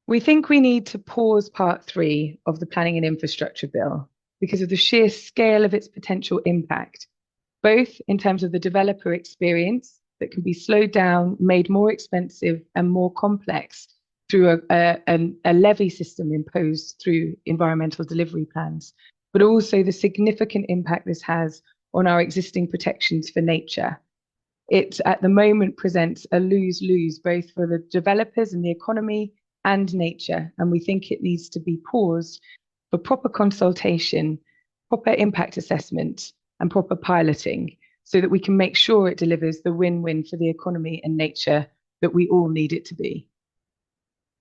We think we need to pause part three of the Planning and Infrastructure Bill because of the sheer scale of its potential impact, both in terms of the developer experience that can be slowed down, made more expensive, and more complex through a levy system imposed through environmental delivery plans, but also the significant impact this has on our existing protections for nature. It at the moment presents a lose-lose both for the developers and the economy and nature. And we think it needs to be paused for proper consultation, proper impact assessment, and proper piloting so that we can make sure it delivers the win-win for the economy and nature that we all need it to be.